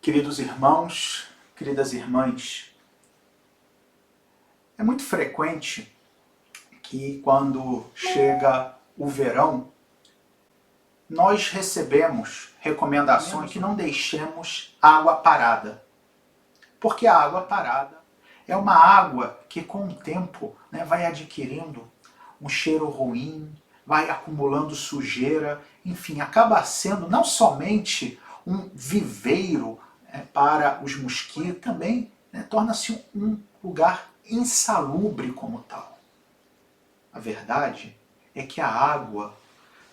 Queridos irmãos, queridas irmãs, é muito frequente que quando chega o verão, nós recebemos recomendações que não deixemos água parada. Porque a água parada é uma água que com o tempo vai adquirindo um cheiro ruim, vai acumulando sujeira, enfim, acaba sendo não somente um viveiro para os mosquitos, também torna-se um lugar insalubre como tal. A verdade é que a água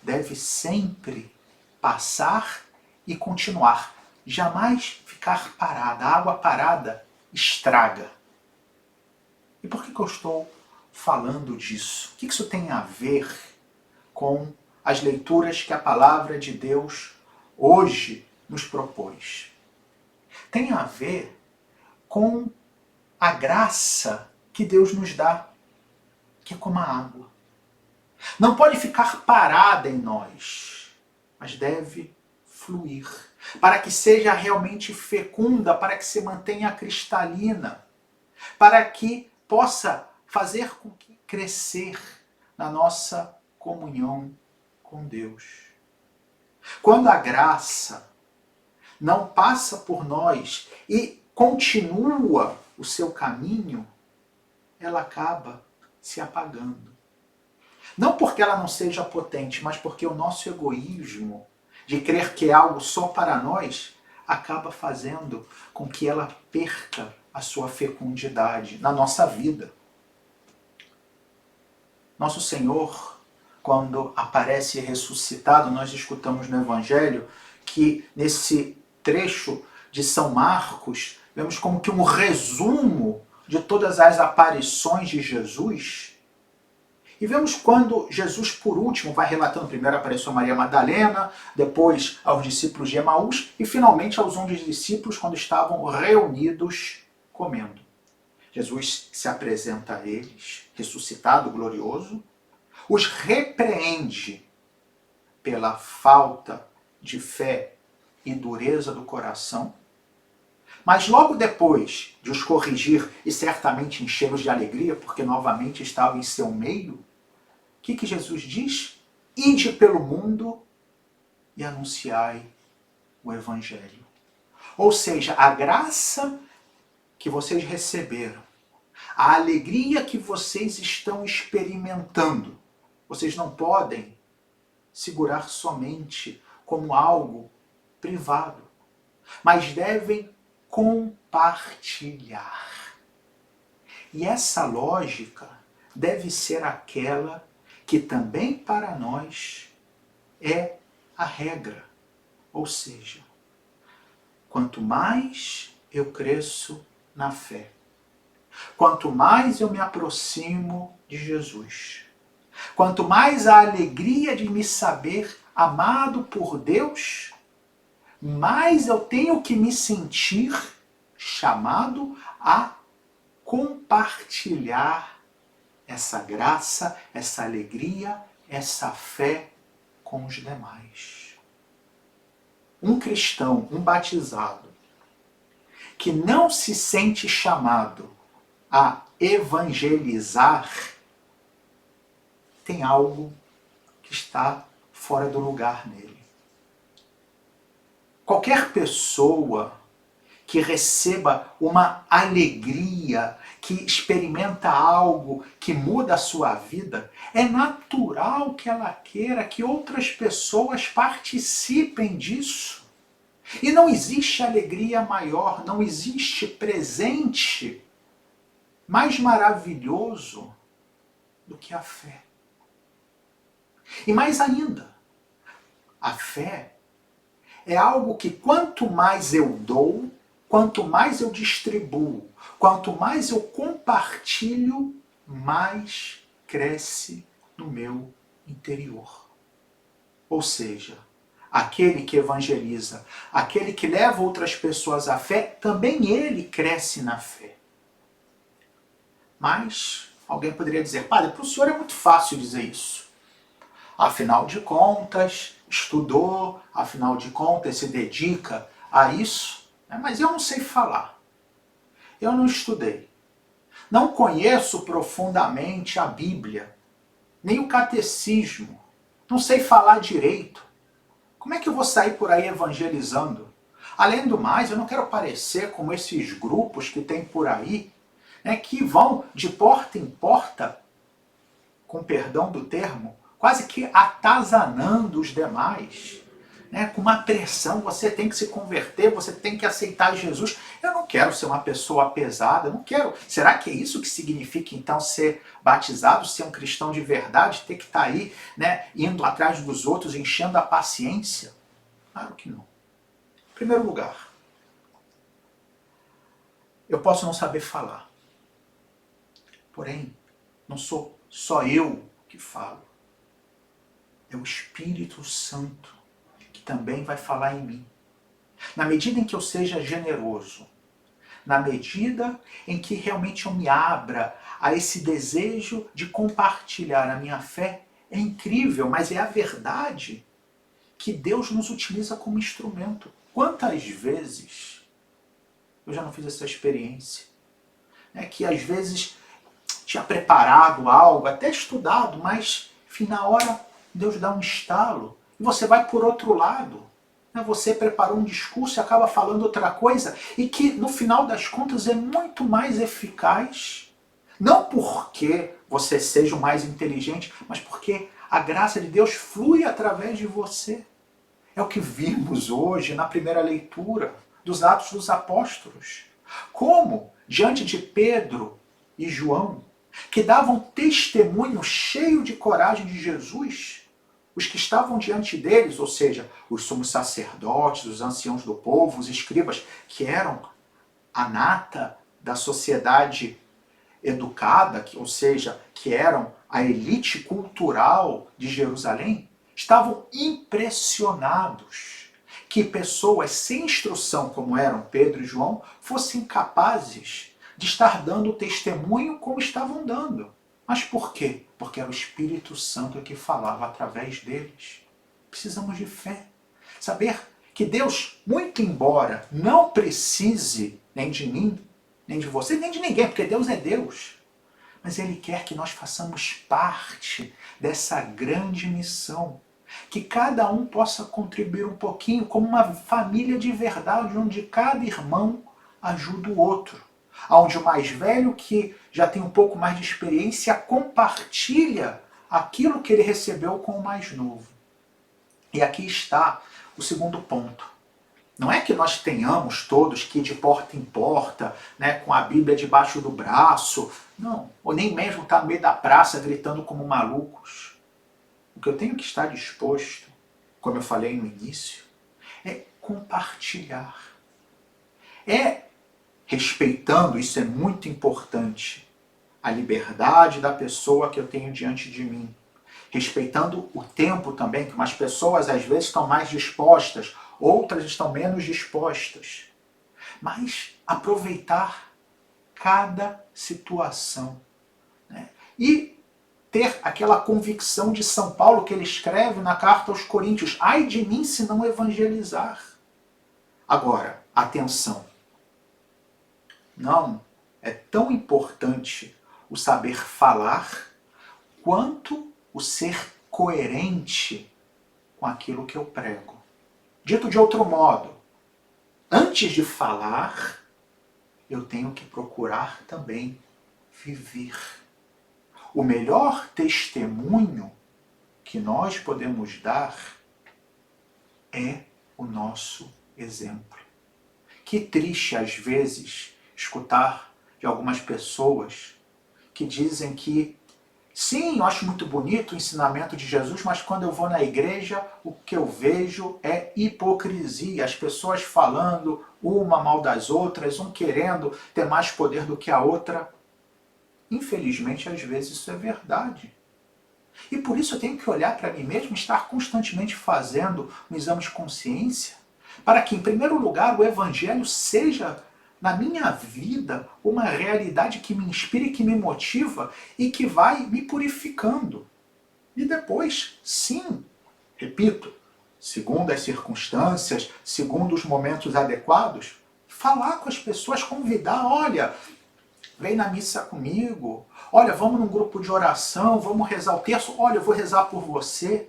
deve sempre passar e continuar, jamais ficar parada. A água parada estraga. E por que eu estou falando disso? O que isso tem a ver com as leituras que a palavra de Deus hoje nos propôs? Tem a ver com a graça que Deus nos dá, que é como a água. Não pode ficar parada em nós, mas deve fluir, para que seja realmente fecunda, para que se mantenha cristalina, para que possa fazer com que crescer na nossa comunhão com Deus. Quando a graça não passa por nós e continua o seu caminho, ela acaba se apagando. Não porque ela não seja potente, mas porque o nosso egoísmo de crer que é algo só para nós acaba fazendo com que ela perca a sua fecundidade na nossa vida. Nosso Senhor, quando aparece ressuscitado, nós escutamos no Evangelho que nesse trecho de São Marcos, vemos como que um resumo de todas as aparições de Jesus. E vemos quando Jesus, por último, vai relatando, primeiro apareceu a Maria Madalena, depois aos discípulos de Emaús e finalmente aos 11 discípulos quando estavam reunidos comendo. Jesus se apresenta a eles, ressuscitado, glorioso, os repreende pela falta de fé e dureza do coração, mas logo depois de os corrigir e certamente enchê-los de alegria, porque novamente estavam em seu meio, o que Jesus diz? Ide pelo mundo e anunciai o Evangelho. Ou seja, a graça que vocês receberam, a alegria que vocês estão experimentando, vocês não podem segurar somente como algo privado, mas devem compartilhar. E essa lógica deve ser aquela que também para nós é a regra. Ou seja, quanto mais eu cresço na fé, quanto mais eu me aproximo de Jesus, quanto mais a alegria de me saber amado por Deus, mais eu tenho que me sentir chamado a compartilhar essa graça, essa alegria, essa fé com os demais. Um cristão, um batizado, que não se sente chamado a evangelizar, tem algo que está fora do lugar nele. Qualquer pessoa que receba uma alegria, que experimenta algo que muda a sua vida, é natural que ela queira que outras pessoas participem disso. E não existe alegria maior, não existe presente mais maravilhoso do que a fé. E mais ainda, a fé é algo que quanto mais eu dou, quanto mais eu distribuo, quanto mais eu compartilho, mais cresce no meu interior. Ou seja, aquele que evangeliza, aquele que leva outras pessoas à fé, também ele cresce na fé. Mas alguém poderia dizer, padre, para o senhor é muito fácil dizer isso. Afinal de contas, estudou, afinal de contas se dedica a isso. Mas eu não sei falar. Eu não estudei. Não conheço profundamente a Bíblia, nem o catecismo. Não sei falar direito. Como é que eu vou sair por aí evangelizando? Além do mais, eu não quero parecer como esses grupos que tem por aí, né, que vão de porta em porta, com perdão do termo, quase que atazanando os demais, né, com uma pressão, você tem que se converter, você tem que aceitar Jesus. Eu não quero ser uma pessoa pesada, eu não quero. Será que é isso que significa então ser batizado, ser um cristão de verdade, ter que estar aí, né, indo atrás dos outros, enchendo a paciência? Claro que não. Em primeiro lugar, eu posso não saber falar, porém, não sou só eu que falo. É o Espírito Santo que também vai falar em mim. Na medida em que eu seja generoso, na medida em que realmente eu me abra a esse desejo de compartilhar a minha fé, é incrível, mas é a verdade que Deus nos utiliza como instrumento. Quantas vezes eu já não fiz essa experiência? Que às vezes tinha preparado algo, até estudado, mas enfim, na hora Deus dá um estalo e você vai por outro lado. Você preparou um discurso e acaba falando outra coisa e que no final das contas é muito mais eficaz. Não porque você seja o mais inteligente, mas porque a graça de Deus flui através de você. É o que vimos hoje na primeira leitura dos Atos dos Apóstolos. Como, diante de Pedro e João, que davam testemunho cheio de coragem de Jesus, os que estavam diante deles, ou seja, os sumos sacerdotes, os anciãos do povo, os escribas, que eram a nata da sociedade educada, ou seja, que eram a elite cultural de Jerusalém, estavam impressionados que pessoas sem instrução, como eram Pedro e João, fossem capazes de estar dando testemunho como estavam dando. Mas por quê? Porque era o Espírito Santo que falava através deles. Precisamos de fé. Saber que Deus, muito embora não precise nem de mim, nem de você, nem de ninguém, porque Deus é Deus, mas Ele quer que nós façamos parte dessa grande missão. Que cada um possa contribuir um pouquinho como uma família de verdade, onde cada irmão ajuda o outro. Onde o mais velho, que já tem um pouco mais de experiência, compartilha aquilo que ele recebeu com o mais novo. E aqui está o segundo ponto. Não é que nós tenhamos todos que ir de porta em porta, com a Bíblia debaixo do braço, não. Ou nem mesmo estar no meio da praça gritando como malucos. O que eu tenho que estar disposto, como eu falei no início, é compartilhar. É respeitando, isso é muito importante, a liberdade da pessoa que eu tenho diante de mim. Respeitando o tempo também, que umas pessoas às vezes estão mais dispostas, outras estão menos dispostas. Mas aproveitar cada situação. E ter aquela convicção de São Paulo que ele escreve na carta aos Coríntios: ai de mim se não evangelizar. Agora, atenção. Não é tão importante o saber falar quanto o ser coerente com aquilo que eu prego. Dito de outro modo, antes de falar, eu tenho que procurar também viver. O melhor testemunho que nós podemos dar é o nosso exemplo. Que triste, às vezes, escutar de algumas pessoas que dizem que sim, eu acho muito bonito o ensinamento de Jesus, mas quando eu vou na igreja, o que eu vejo é hipocrisia. As pessoas falando uma mal das outras, um querendo ter mais poder do que a outra. Infelizmente, às vezes isso é verdade. E por isso eu tenho que olhar para mim mesmo, estar constantemente fazendo um exame de consciência, para que, em primeiro lugar, o Evangelho seja, na minha vida, uma realidade que me inspira e que me motiva e que vai me purificando. E depois, sim, repito, segundo as circunstâncias, segundo os momentos adequados, falar com as pessoas, convidar, olha, vem na missa comigo, olha, vamos num grupo de oração, vamos rezar o terço, olha, eu vou rezar por você.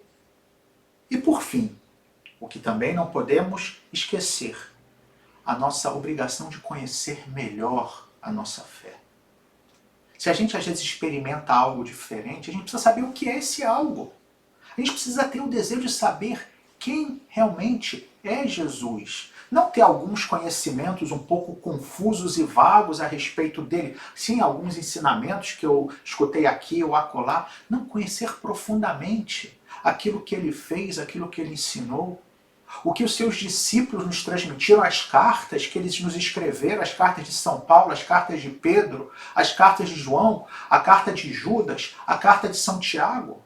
E por fim, o que também não podemos esquecer, a nossa obrigação de conhecer melhor a nossa fé. Se a gente às vezes experimenta algo diferente, a gente precisa saber o que é esse algo. A gente precisa ter o desejo de saber quem realmente é Jesus. Não ter alguns conhecimentos um pouco confusos e vagos a respeito dele. Sim, alguns ensinamentos que eu escutei aqui ou acolá. Não, conhecer profundamente aquilo que ele fez, aquilo que ele ensinou. O que os seus discípulos nos transmitiram, as cartas que eles nos escreveram, as cartas de São Paulo, as cartas de Pedro, as cartas de João, a carta de Judas, a carta de São Tiago.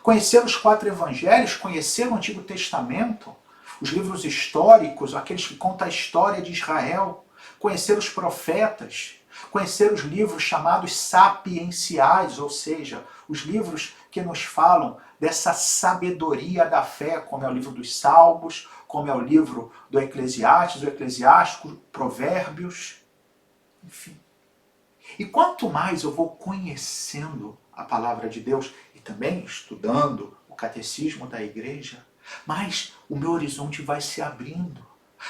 Conhecer os 4 evangelhos, conhecer o Antigo Testamento, os livros históricos, aqueles que contam a história de Israel, conhecer os profetas, conhecer os livros chamados sapienciais, ou seja, os livros que nos falam dessa sabedoria da fé, como é o livro dos Salmos, como é o livro do Eclesiástico, Provérbios, enfim. E quanto mais eu vou conhecendo a palavra de Deus e também estudando o catecismo da igreja, mais o meu horizonte vai se abrindo.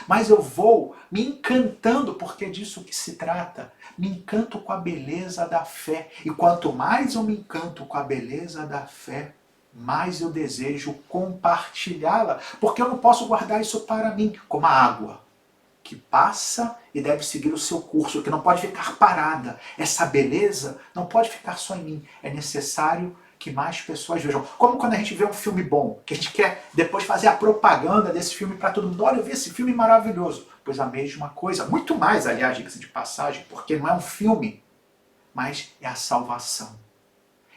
Mas eu vou me encantando, porque é disso que se trata. Me encanto com a beleza da fé. E quanto mais eu me encanto com a beleza da fé, mais eu desejo compartilhá-la. Porque eu não posso guardar isso para mim, como a água, que passa e deve seguir o seu curso, que não pode ficar parada. Essa beleza não pode ficar só em mim. É necessário que mais pessoas vejam. Como quando a gente vê um filme bom, que a gente quer depois fazer a propaganda desse filme para todo mundo. Olha, eu vi esse filme maravilhoso. Pois a mesma coisa, muito mais, aliás, diga-se de passagem, porque não é um filme, mas é a salvação.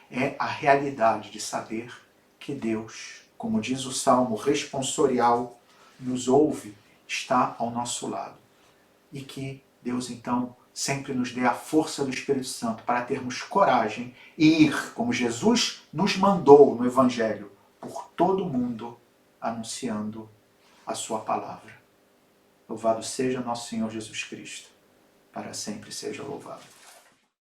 É a realidade de saber que Deus, como diz o Salmo responsorial, nos ouve, está ao nosso lado. E que Deus, então, sempre nos dê a força do Espírito Santo para termos coragem e ir, como Jesus nos mandou no Evangelho, por todo o mundo, anunciando a sua palavra. Louvado seja nosso Senhor Jesus Cristo. Para sempre seja louvado.